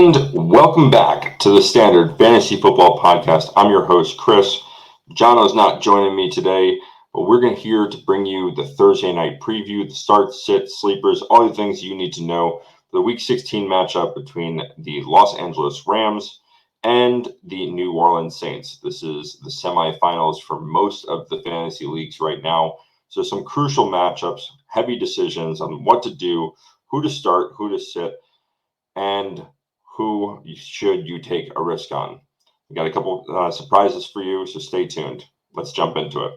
And welcome back to the Standard Fantasy Football Podcast. I'm your host, Chris. Jono's not joining me today, but we're here to bring you the Thursday night preview, the start, sit, sleepers, all the things you need to know for the Week 16 matchup between the Los Angeles Rams and the New Orleans Saints. This is the semifinals for most of the fantasy leagues right now. So some crucial matchups, heavy decisions on what to do, who to start, who to sit, and who should you take a risk on. We got a couple surprises for you, so stay tuned. Let's jump into it.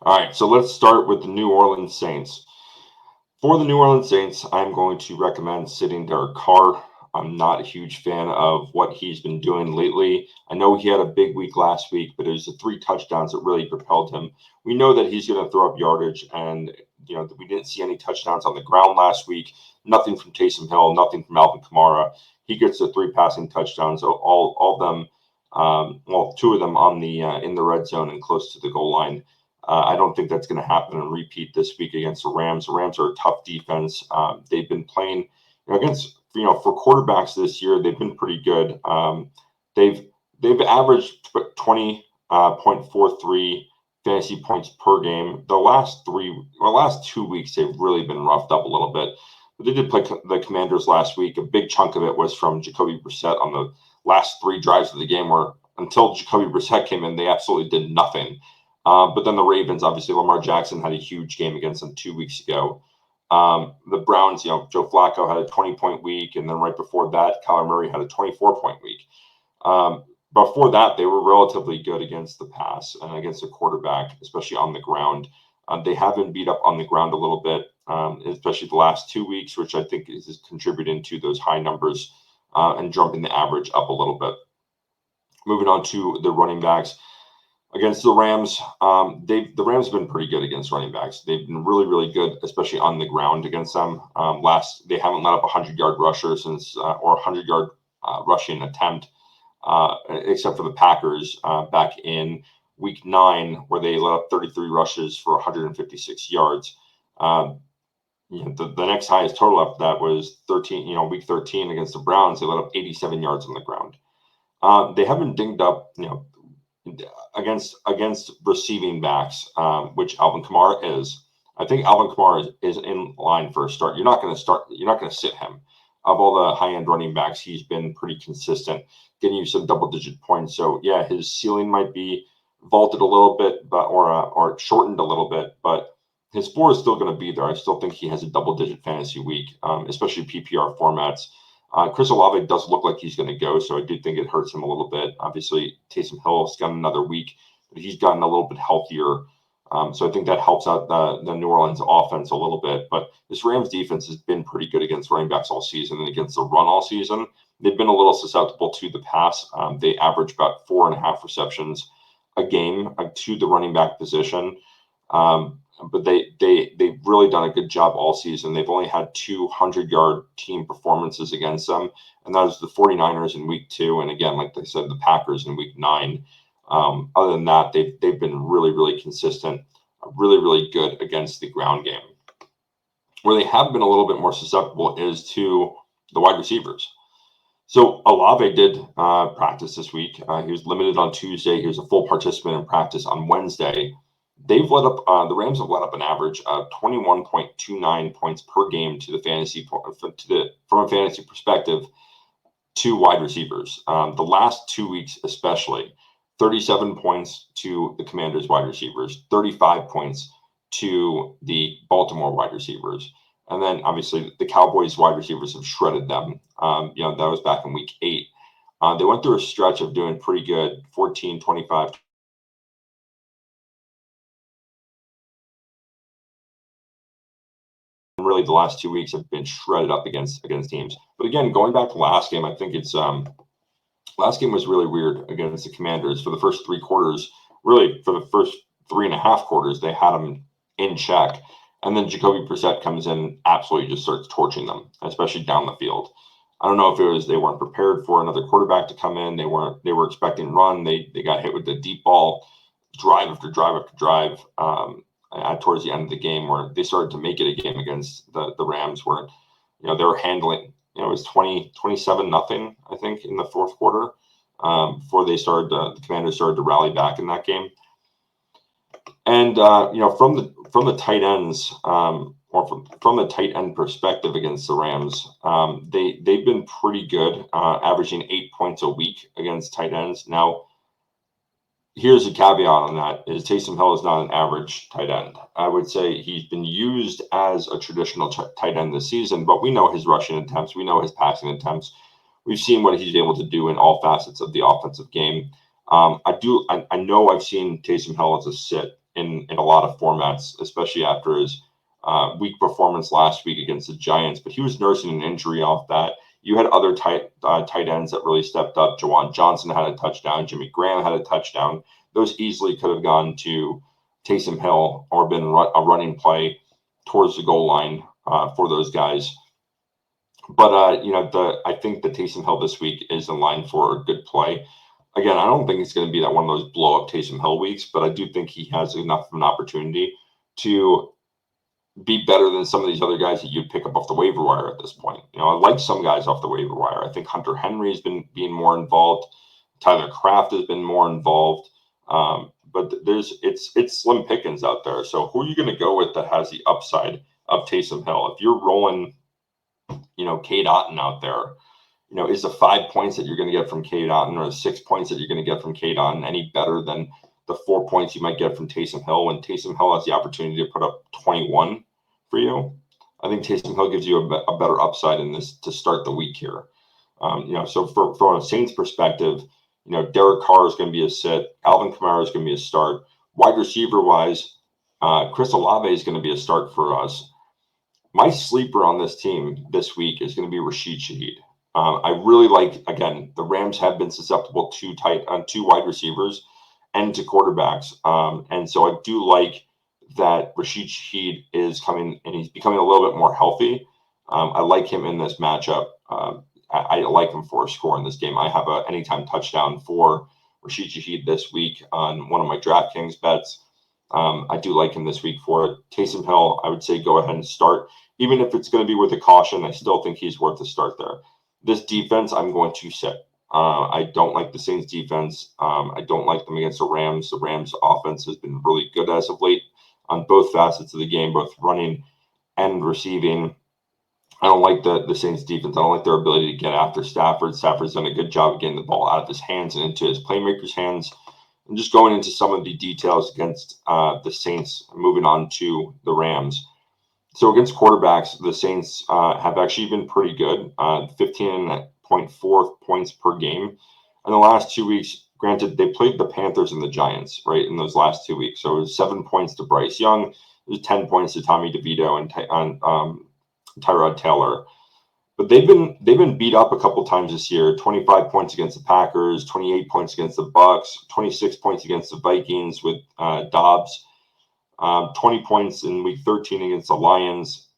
All right, so let's start with the New Orleans Saints. For the New Orleans Saints, I'm going to recommend sitting Derek Carr. I'm not a huge fan of what he's been doing lately. I know he had a big week last week, but it was the 3 touchdowns that really propelled him. We know that he's going to throw up yardage, and we didn't see any touchdowns on the ground last week. Nothing from Taysom Hill, nothing from Alvin Kamara. He gets the 3 passing touchdowns, all of them, 2 of them on the in the red zone and close to the goal line. I don't think that's going to happen and repeat this week against the Rams. The Rams are a tough defense. They've been playing against. For quarterbacks this year, they've been pretty good. They've averaged 20.43 fantasy points per game. The last 2 weeks, they've really been roughed up a little bit. But they did play the Commanders last week. A big chunk of it was from Jacoby Brissett on the last 3 drives of the game, where until Jacoby Brissett came in, they absolutely did nothing. But then the Ravens, obviously, Lamar Jackson had a huge game against them 2 weeks ago. The Browns, Joe Flacco had a 20-point week, and then right before that, Kyler Murray had a 24-point week. Before that, they were relatively good against the pass and against the quarterback, especially on the ground. They have been beat up on the ground a little bit, especially the last 2 weeks, which I think is contributing to those high numbers and jumping the average up a little bit. Moving on to the running backs. Against the Rams, the Rams have been pretty good against running backs. They've been really, really good, especially on the ground against them. They haven't let up a 100-yard rusher since or a 100-yard rushing attempt, except for the Packers back in Week 9, where they let up 33 rushes for 156 yards. The next highest total after that was Week 13 against the Browns. They let up 87 yards on the ground. They haven't dinged up, against receiving backs, which Alvin Kamara is. I think Alvin Kamara is in line for a start. You're not going to sit him. Of all the high-end running backs, he's been pretty consistent, getting you some double-digit points. So yeah, his ceiling might be vaulted a little bit, or shortened a little bit, but his floor is still going to be there. I still think he has a double-digit fantasy week, especially PPR formats. Chris Olave does look like he's going to go, so I do think it hurts him a little bit. Obviously, Taysom Hill's got another week, but he's gotten a little bit healthier. So I think that helps out the New Orleans offense a little bit. But this Rams defense has been pretty good against running backs all season and against the run all season. They've been a little susceptible to the pass. They average about 4.5 receptions a game to the running back position. But they've really done a good job all season. They've only had 200-yard team performances against them, and that was the 49ers in Week 2, and again, like they said, the Packers in Week 9. Other than that, they've been really, really consistent, really, really good against the ground game. Where they have been a little bit more susceptible is to the wide receivers. So Olave did practice this week. He was limited on Tuesday. He was a full participant in practice on Wednesday. They've let up. The Rams have let up an average of 21.29 points per game to the fantasy from a fantasy perspective to wide receivers. The last 2 weeks, especially, 37 points to the Commanders wide receivers, 35 points to the Baltimore wide receivers, and then obviously the Cowboys wide receivers have shredded them. That was back in Week 8. They went through a stretch of doing pretty good, 14, 25. Really, the last 2 weeks have been shredded up against teams. But again, going back to last game, I think it's last game was really weird against the Commanders. For the first 3 quarters, really for the first 3.5 quarters, they had them in check, and then Jacoby Brissett comes in, absolutely just starts torching them, especially down the field. I don't know if it was they weren't prepared for another quarterback to come in. They were expecting run. They got hit with the deep ball, drive after drive after drive. Towards the end of the game, where they started to make it a game against the Rams, where they were handling. It was 27-0, I think, in the fourth quarter. Before the Commanders started to rally back in that game. And from the tight ends, or from the tight end perspective against the Rams, they've been pretty good, averaging 8 points a week against tight ends. Now, here's a caveat on that: is Taysom Hill is not an average tight end. I would say he's been used as a traditional tight end this season, but we know his rushing attempts, we know his passing attempts. We've seen what he's able to do in all facets of the offensive game. I know I've seen Taysom Hill as a sit in a lot of formats, especially after his weak performance last week against the Giants, but he was nursing an injury off that. You had other tight ends that really stepped up. Jawan Johnson had a touchdown. Jimmy Graham had a touchdown. Those easily could have gone to Taysom Hill or been a running play towards the goal line for those guys. But I think the Taysom Hill this week is in line for a good play. Again, I don't think it's going to be that one of those blow up Taysom Hill weeks, but I do think he has enough of an opportunity to be better than some of these other guys that you'd pick up off the waiver wire at this point. I like some guys off the waiver wire. I think Hunter Henry has been being more involved. Tyler Kraft has been more involved. But it's slim pickings out there. So who are you going to go with that has the upside of Taysom Hill? If you're rolling, Cade Otton out there, is the 5 points that you're going to get from Cade Otton or the 6 points that you're going to get from Cade Otton any better than the 4 points you might get from Taysom Hill when Taysom Hill has the opportunity to put up 21 for you? I think Taysom Hill gives you a better upside in this to start the week here. So from a Saints perspective, Derek Carr is going to be a sit. Alvin Kamara is going to be a start. Wide receiver wise, Chris Olave is going to be a start for us. My sleeper on this team this week is going to be Rashid Shaheed. I really like, again, the Rams have been susceptible to two wide receivers and to quarterbacks. And so I do like that Rashid Shaheed is coming and he's becoming a little bit more healthy. I like him in this matchup. I like him for a score in this game. I have an anytime touchdown for Rashid Shaheed this week on one of my DraftKings bets. I do like him this week for it. Taysom Hill, I would say go ahead and start. Even if it's going to be with a caution, I still think he's worth a start there. This defense, I'm going to sit. I don't like the Saints defense. I don't like them against the Rams. The Rams offense has been really good as of late on both facets of the game, both running and receiving. I don't like the Saints defense. I don't like their ability to get after Stafford. Stafford's done a good job of getting the ball out of his hands and into his playmakers' hands. And just going into some of the details against the Saints, moving on to the Rams. So against quarterbacks, the Saints have actually been pretty good, 15.4 points per game. In the last 2 weeks, granted, they played the Panthers and the Giants, right, in those last 2 weeks. So it was 7 points to Bryce Young. It was 10 points to Tommy DeVito and Tyrod Taylor. But they've been beat up a couple times this year. 25 points against the Packers, 28 points against the Bucks, 26 points against the Vikings with Dobbs. 20 points in week 13 against the Lions.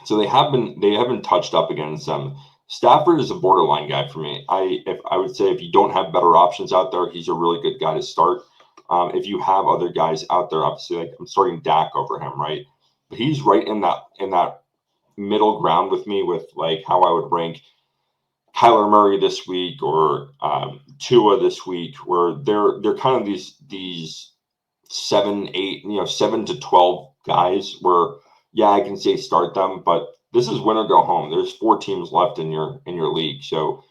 So they haven't touched up against them. Stafford is a borderline guy for me. I would say if you don't have better options out there, he's a really good guy to start. If you have other guys out there, obviously, like I'm starting Dak over him, right? But he's right in that middle ground with me with like how I would rank Kyler Murray this week or Tua this week, where they're kind of these 7 to 12 guys where, yeah, I can say start them, but this is win or go home. There's 4 teams left in your league. So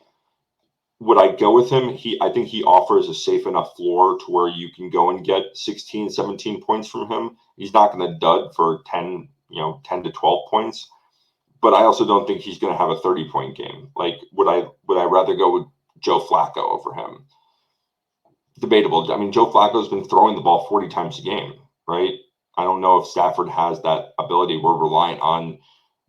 would I go with him? I think he offers a safe enough floor to where you can go and get 16, 17 points from him. He's not going to dud for 10 to 12 points, but I also don't think he's going to have a 30-point game. Like, would I rather go with Joe Flacco over him? Debatable. I mean, Joe Flacco's been throwing the ball 40 times a game, right? I don't know if Stafford has that ability. We're reliant on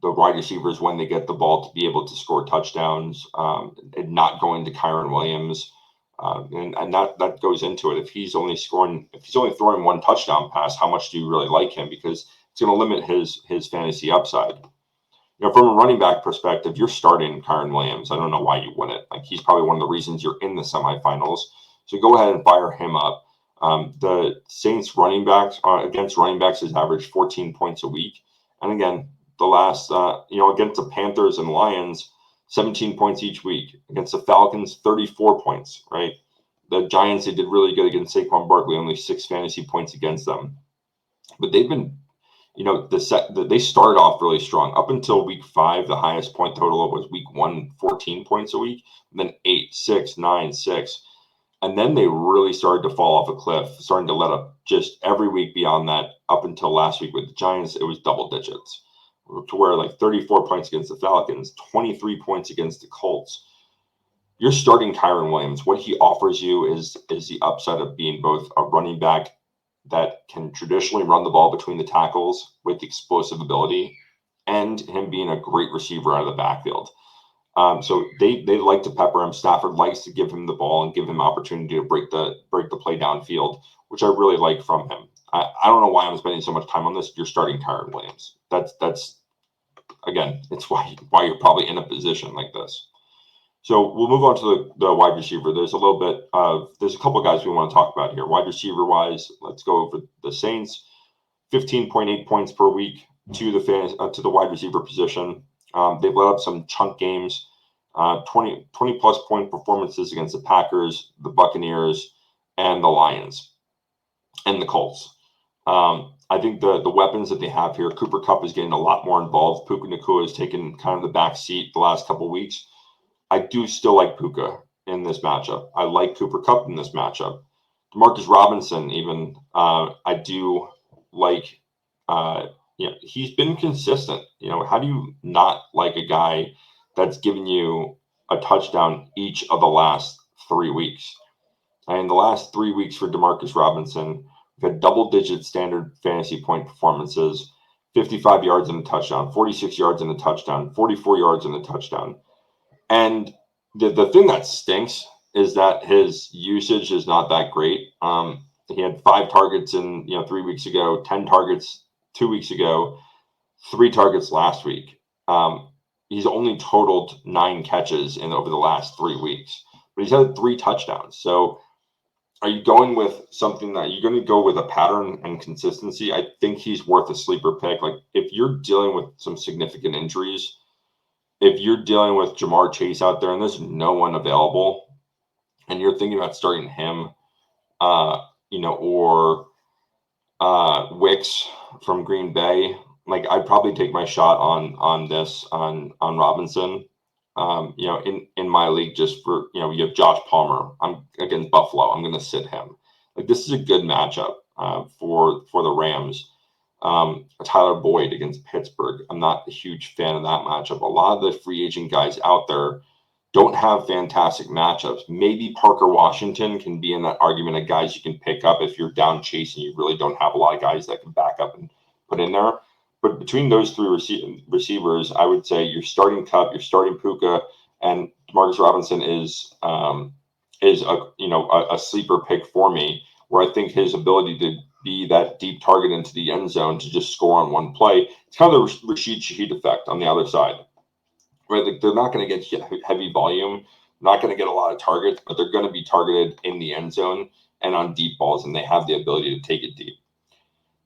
the wide receivers when they get the ball to be able to score touchdowns and not going to Kyren Williams. And that goes into it. If he's only throwing one touchdown pass, how much do you really like him? Because it's going to limit his fantasy upside. from a running back perspective, you're starting Kyren Williams. I don't know why you wouldn't. Like, he's probably one of the reasons you're in the semifinals. So go ahead and fire him up. The Saints running backs against running backs has averaged 14 points a week. And again, the last, against the Panthers and Lions, 17 points each week. Against the Falcons, 34 points, right? The Giants, they did really good against Saquon Barkley, only 6 fantasy points against them. But they've been, they started off really strong. Up until week 5, the highest point total was week 1, 14 points a week. And then 8, 6, 9, 6. And then they really started to fall off a cliff, starting to let up just every week beyond that. Up until last week with the Giants, it was double digits, to where like 34 points against the Falcons, 23 points against the Colts. You're starting Kyren Williams. What he offers you is the upside of being both a running back that can traditionally run the ball between the tackles with explosive ability, and him being a great receiver out of the backfield. So they like to pepper him. Stafford likes to give him the ball and give him opportunity to break the play downfield, which I really like from him. I don't know why I'm spending so much time on this. You're starting Kyren Williams. That's again, it's why you're probably in a position like this. So we'll move on to the wide receiver. There's a couple of guys we want to talk about here. Wide receiver wise, let's go over the Saints. 15.8 points per week to the wide receiver position. They've let up some chunk games, 20 plus point performances against the Packers, the Buccaneers, and the Lions, and the Colts. I think the weapons that they have here, Cooper Kupp is getting a lot more involved. Puka Nacua has taken kind of the back seat the last couple of weeks. I do still like Puka in this matchup. I like Cooper Kupp in this matchup. Demarcus Robinson, even, I do like. He's been consistent. How do you not like a guy that's given you a touchdown each of the last 3 weeks? And the last 3 weeks for Demarcus Robinson, we've had double-digit standard fantasy point performances, 55 yards and a touchdown, 46 yards and a touchdown, 44 yards and a touchdown. And the thing that stinks is that his usage is not that great. He had 5 targets 3 weeks ago, 10 targets 2 weeks ago, 3 targets last week. He's only totaled 9 catches over the last 3 weeks, but he's had 3 touchdowns. So are you going with something that you're going to go with a pattern and consistency? I think he's worth a sleeper pick. Like, if you're dealing with some significant injuries, if you're dealing with Jamar Chase out there and there's no one available, and you're thinking about starting him, or Wicks from Green Bay, like, I'd probably take my shot on Robinson. In my league, just for, you have Josh Palmer. I'm against Buffalo. I'm going to sit him. Like, this is a good matchup for the Rams. Tyler Boyd against Pittsburgh. I'm not a huge fan of that matchup. A lot of the free agent guys out there don't have fantastic matchups. Maybe Parker Washington can be in that argument of guys you can pick up if you're down chasing. You really don't have a lot of guys that can back up and put in there. But between those 3 receivers, I would say you're starting Kupp, you're starting Puka, and Demarcus Robinson is a sleeper pick for me, where I think his ability to be that deep target into the end zone to just score on one play, it's kind of the Rashid Shaheed effect on the other side. Right? Like, they're not going to get heavy volume, not going to get a lot of targets, but they're going to be targeted in the end zone and on deep balls, and they have the ability to take it deep.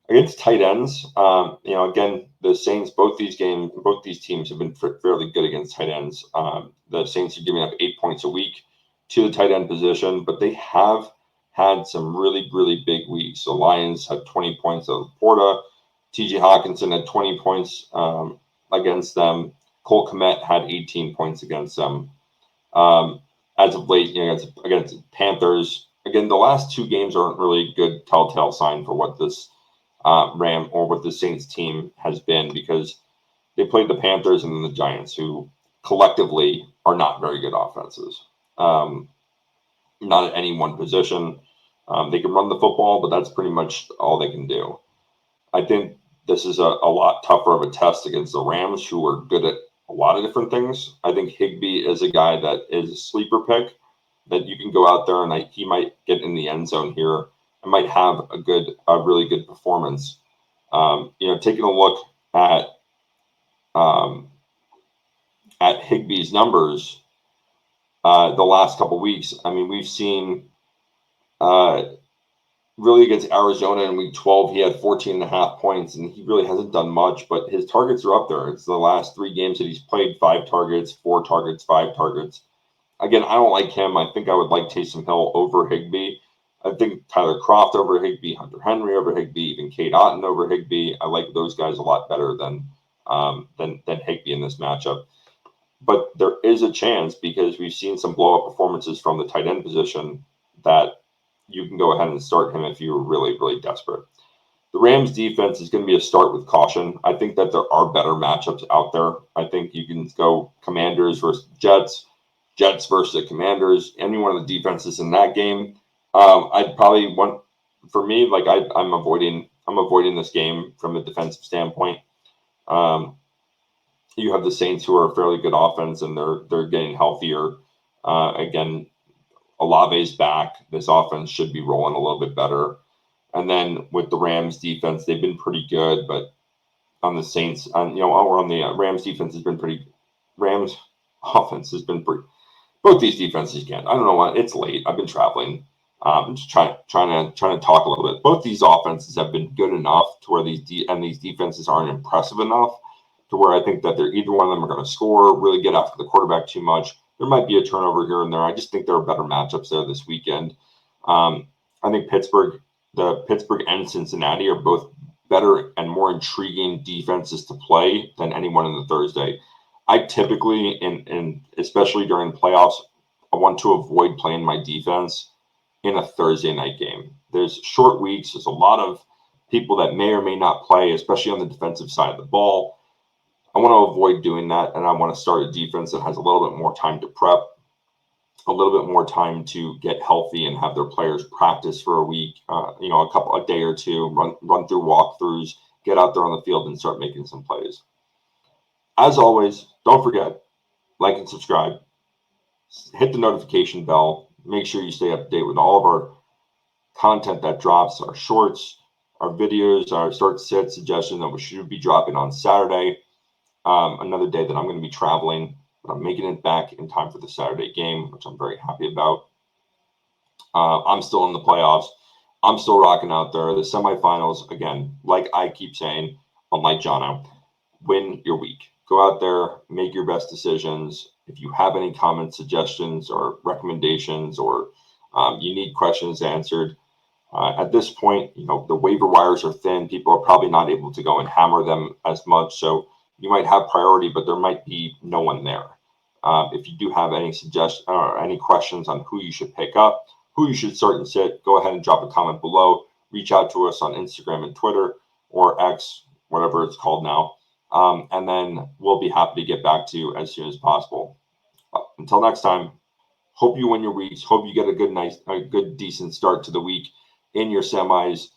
Against tight ends, again, the Saints, both these teams have been fairly good against tight ends. The Saints are giving up 8 points a week to the tight end position, but they have had some really, really big weeks. The Lions had 20 points of Laporta. T.J. Hawkinson had 20 points against them. Cole Kmet had 18 points against them. As of late, against Panthers, again, the last 2 games aren't really a good telltale sign for what this what the Saints team has been, because they played the Panthers and then the Giants, who collectively are not very good offenses. Not at any one position. They can run the football, but that's pretty much all they can do. I think this is a lot tougher of a test against the Rams, who are good at a lot of different things. I think Higbee is a guy that is a sleeper pick that you can go out there and he might get in the end zone here and might have a really good performance. Taking a look at at Higbee's numbers the last couple weeks, I mean, we've seen really against Arizona in week 12, he had 14.5 points, and he really hasn't done much, but his targets are up there. It's the last 3 games that he's played: 5 targets, 4 targets, 5 targets. Again, I don't like him. I think I would like Taysom Hill over Higbee. I think Tyler Kroft over Higbee, Hunter Henry over Higbee, even Cade Otton over Higbee. I like those guys a lot better than Higbee in this matchup. But there is a chance, because we've seen some blow-up performances from the tight end position, that you can go ahead and start him if you're really, really desperate. The Rams defense is going to be a start with caution. I think that there are better matchups out there. I think you can go Commanders versus Jets, Jets versus the Commanders, any one of the defenses in that game. I'd probably want, for me, like I'm avoiding this game from a defensive standpoint. You have the Saints, who are a fairly good offense, and they're getting healthier. Again, Olave's back. This offense should be rolling a little bit better. And then with the Rams defense, they've been pretty good, but on the Saints, on the Rams defense has been pretty. Rams offense has been pretty. Both these defenses can't. I don't know what. It's late. I've been traveling. I'm just trying to talk a little bit. Both these offenses have been good enough to where these defenses aren't impressive enough to where I think that they're either one of them are going to score, really get after the quarterback too much. There might be a turnover here and there. I just think there are better matchups there this weekend. I think the Pittsburgh and Cincinnati are both better and more intriguing defenses to play than anyone in the Thursday. I typically, and especially during playoffs, I want to avoid playing my defense in a Thursday night game. There's short weeks. There's a lot of people that may or may not play, especially on the defensive side of the ball. I want to avoid doing that, and I want to start a defense that has a little bit more time to prep, a little bit more time to get healthy and have their players practice for a week, a day or two, run through walkthroughs, get out there on the field and start making some plays. As always, don't forget, like and subscribe, hit the notification bell, make sure you stay up to date with all of our content that drops, our shorts, our videos, our start sit suggestion that we should be dropping on Saturday. Another day that I'm going to be traveling, but I'm making it back in time for the Saturday game, which I'm very happy about. I'm still in the playoffs. I'm still rocking out there. The semifinals, again, like I keep saying, unlike Jono, win your week. Go out there, make your best decisions. If you have any comments, suggestions, or recommendations, or you need questions answered, at this point, the waiver wires are thin. People are probably not able to go and hammer them as much. So you might have priority, but there might be no one there. If you do have any suggestions or any questions on who you should pick up, who you should start and sit, go ahead and drop a comment below. Reach out to us on Instagram and Twitter, or X, whatever it's called now. And then we'll be happy to get back to you as soon as possible. Until next time, hope you win your weeks. Hope you get a good, decent start to the week in your semis.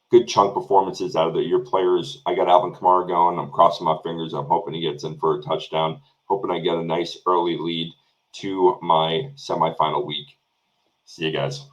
Good chunk performances out of your players. I got Alvin Kamara going. I'm crossing my fingers. I'm hoping he gets in for a touchdown. Hoping I get a nice early lead to my semifinal week. See you guys.